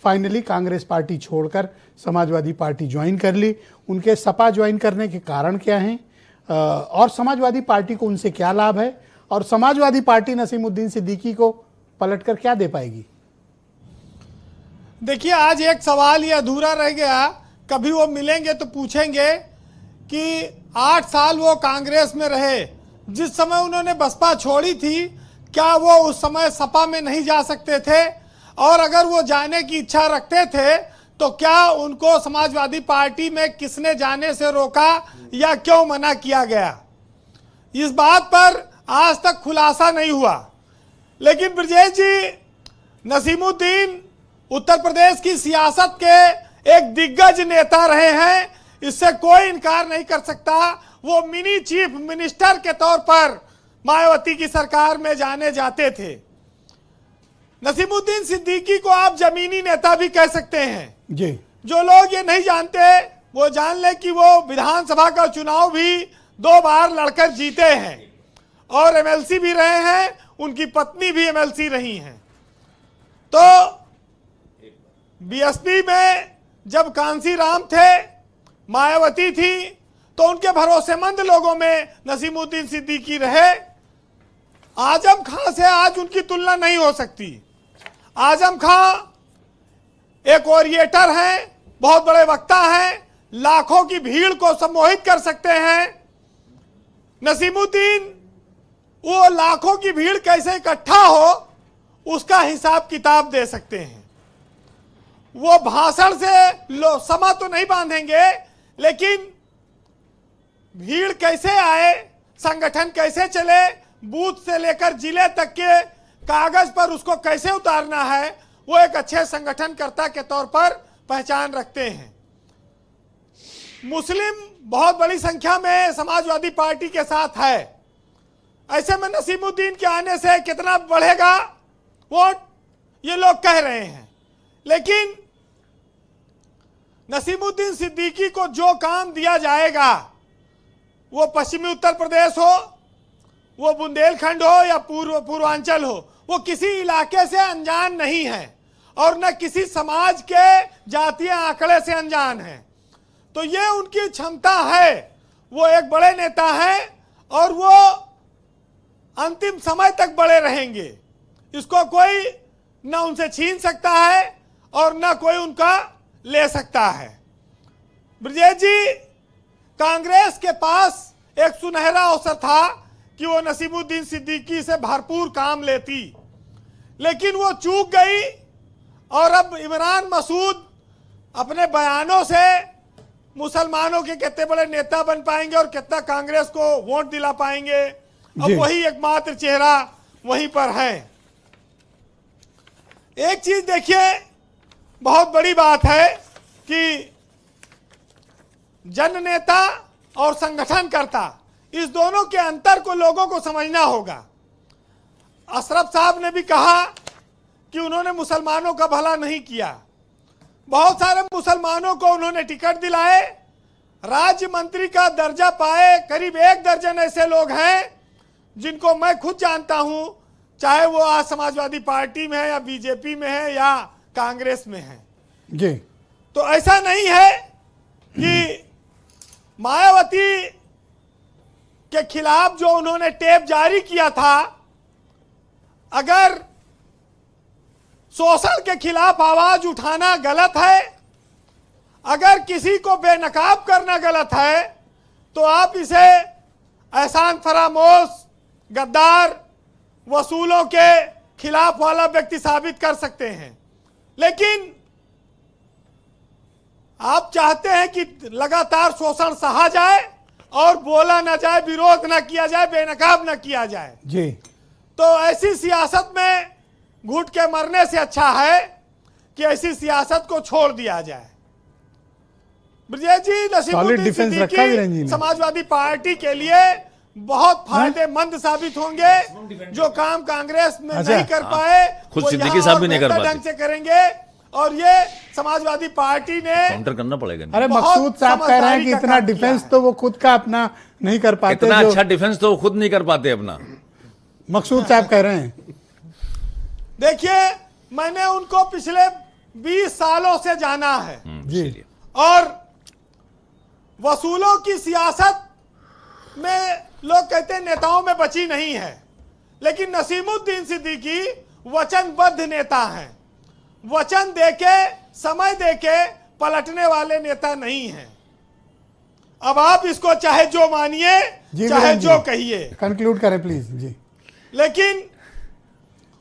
Finally Congress party छोड़कर Samajwadi party join कर ली। उनके सपा ज्वाइन करने के कारण क्या हैं और समाजवादी पार्टी को उनसे क्या लाभ है, और समाजवादी पार्टी नसीमुद्दीन सिद्दीकी को पलटकर क्या दे पाएगी? देखिए, आज एक सवाल ये अधूरा रह गया, कभी वो मिलेंगे तो पूछेंगे कि 8 साल वो कांग्रेस में रहे, जिस समय उन्होंने बसपा छोड़ी थी क्या वो उस समय सपा में नहीं जा सकते थे? और अगर वो जाने की इच्छा रखते थे तो क्या उनको समाजवादी पार्टी में किसने जाने से रोका या क्यों मना किया गया? इस बात पर आज तक खुलासा नहीं हुआ। लेकिन ब्रजेश जी, नसीमुद्दीन उत्तर प्रदेश की सियासत के एक दिग्गज नेता रहे हैं, इससे कोई इनकार नहीं कर सकता। वो मिनी चीफ मिनिस्टर के तौर पर मायावती की सरकार में जाने जाते थे। नसीमुद्दीन सिद्दीकी को आप जमीनी नेता भी कह सकते हैं जी। जो लोग ये नहीं जानते वो जान ले कि वो विधानसभा का चुनाव भी 2 बार लड़कर जीते हैं और एमएलसी भी रहे हैं, उनकी पत्नी भी एमएलसी रही हैं। तो बीएसपी में जब कांसी राम थे, मायावती थी, तो उनके भरोसेमंद लोगों में नसीमुद्दीन सिद्दीकी रहे। आजम खां से आज उनकी तुलना नहीं हो सकती। आजम खां एक ओरिएटर हैं, बहुत बड़े वक्ता हैं, लाखों की भीड़ को सम्मोहित कर सकते हैं। नसीमुद्दीन वो लाखों की भीड़ कैसे इकट्ठा हो उसका हिसाब किताब दे सकते हैं। वो भाषण से समा तो नहीं बांधेंगे, लेकिन भीड़ कैसे आए, संगठन कैसे चले, बूथ से लेकर जिले तक के कागज पर उसको कैसे उतारना है, वो एक अच्छे संगठनकर्ता के तौर पर पहचान रखते हैं। मुस्लिम बहुत बड़ी संख्या में समाजवादी पार्टी के साथ है। ऐसे में नसीमुद्दीन के आने से कितना बढ़ेगा वोट, ये लोग कह रहे हैं। लेकिन नसीमुद्दीन सिद्दीकी को जो काम दिया जाएगा, वो पश्चिमी उत्तर प्रदेश हो, वो बुंदेलखंड हो या पूर्वांचल हो, वो किसी इलाके से अनजान नहीं है और न किसी समाज के जातीय आंकड़े से अनजान है। तो ये उनकी क्षमता है, वो एक बड़े नेता हैं और वो अंतिम समय तक बड़े रहेंगे। इसको कोई न उनसे छीन सकता है और न कोई उनका ले सकता है। ब्रजेश जी, कांग्रेस के पास एक सुनहरा अवसर था कि वो नसीमुद्दीन सिद्दीकी से भरपूर काम लेती, लेकिन वो चूक गई और अब इमरान मसूद अपने बयानों से मुसलमानों के कितने बड़े नेता बन पाएंगे और कितना कांग्रेस को वोट दिला पाएंगे, अब वही एकमात्र चेहरा वहीं पर है। एक चीज देखिए, बहुत बड़ी बात है कि जन नेता और संगठनकर्ता, इस दोनों के अंतर को लोगों को समझना होगा। अशरफ साहब ने भी कहा कि उन्होंने मुसलमानों का भला नहीं किया। बहुत सारे मुसलमानों को उन्होंने टिकट दिलाए, राज्य मंत्री का दर्जा पाए। करीब 1 दर्जन ऐसे लोग हैं जिनको मैं खुद जानता हूं, चाहे वो आज समाजवादी पार्टी में है या बीजेपी में है या कांग्रेस में है जी। तो ऐसा नहीं है कि मायावती के खिलाफ जो उन्होंने टेप जारी किया था, अगर शोषण के खिलाफ आवाज उठाना गलत है, अगर किसी को बेनकाब करना गलत है, तो आप इसे एहसान फरामोश, गद्दार, वसूलों के खिलाफ वाला व्यक्ति साबित कर सकते हैं। लेकिन आप चाहते हैं कि लगातार शोषण सहा जाए और बोला ना जाए, विरोध ना किया जाए, बेनकाब ना किया जाए जी। तो ऐसी सियासत में घुट के मरने से अच्छा है कि ऐसी सियासत को छोड़ दिया जाए। ब्रजेश जी, नसीमुद्दीन सिद्दीकी समाजवादी पार्टी के लिए बहुत फायदेमंद साबित होंगे। जो काम कांग्रेस में नहीं कर पाए, खुद सिद्दीकी साहब भी नहीं कर पाते, ढंग से करेंगे और ये समाजवादी पार्टी ने काउंटर करना पड़ेगा। अरे मकसूद साहब कह रहे हैं कि इतना डिफेंस तो वो खुद का अपना नहीं कर पाते। इतना अच्छा डिफेंस तो वो खुद नहीं कर पाते अपना, मकसूद साहब कह रहे हैं। देखिए, मैंने उनको पिछले 20 सालों से जाना है जी। चलिए। और वसूलों की सियासत में लोग कहते हैं नेताओं में बची नहीं है, लेकिन नसीमुद्दीन सिद्दीकी वचनबद्ध नेता हैं। वचन देके समय देके पलटने वाले नेता नहीं हैं। अब आप इसको चाहे जो मानिए, जी चाहे वीरेंद्र जो जी, कहिए, कंक्लूड करें प्लीज जी। लेकिन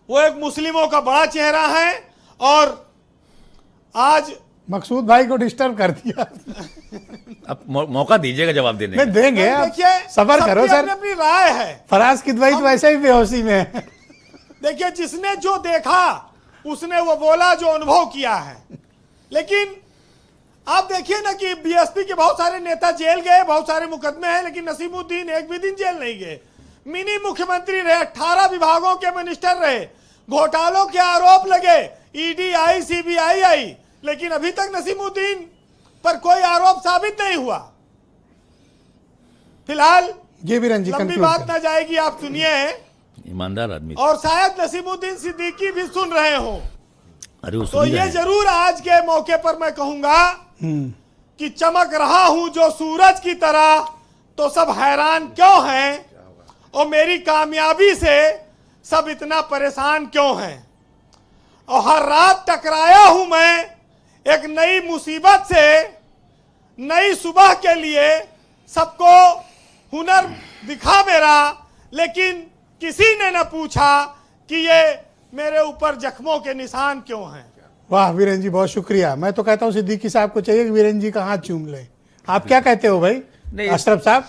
वो एक मुस्लिमों का बड़ा चेहरा है और आज मकसूद भाई को डिस्टर्ब कर दिया। अब मौका दीजिएगा जवाब देने मैं का। देंगे, आप देखिए सबर सबकी करो सर। अपनी अपनी राय है। फराज किदवई तो वैसे ही बेहोशी में है। देखिए जिसने जो देखा उसने वो बोला, जो अनुभव किया है। लेकिन आप देखिए ना कि बीएसपी के बहुत सारे नेता जेल गए, बहुत सारे मुकदमे हैं, लेकिन नसीमुद्दीन एक भी दिन जेल नहीं गए। मिनी मुख्यमंत्री रहे, 18 विभागों के मिनिस्टर रहे, घोटालों के आरोप लगे, ईडी आई, सीबीआई आई, लेकिन अभी तक नसीमुद्दीन पर कोई आरोप साबित नहीं हुआ। फिलहाल जी वीरेंद्र जी, लंबी कंक्लूड बात करें। ना जाएगी, आप सुनिए। ईमानदार आदमी। और शायद नसीमुद्दीन सिद्दीकी भी सुन रहे हो, अरे वो तो सुन ही रहे ये हैं। जरूर आज के मौके पर मैं कहूंगा कि चमक रहा हूं जो सूरज की तरह, तो सब हैरान क्यों हैं, और मेरी कामयाबी से सब इतना परेशान क्यों हैं। और हर रात टकराया हूं मैं एक नई मुसीबत से, नई सुबह के लिए सबको हुनर दिखा मेरा, लेकिन किसी ने न पूछा कि ये मेरे ऊपर जख्मों के निशान क्यों हैं। वाह वीरेंद्र जी, बहुत शुक्रिया। मैं तो कहता हूँ सिद्दीकी साहब को चाहिए कि वीरेंद्र जी का हाथ चूम ले। आप क्या कहते हो भाई नहीं, अशरफ साहब?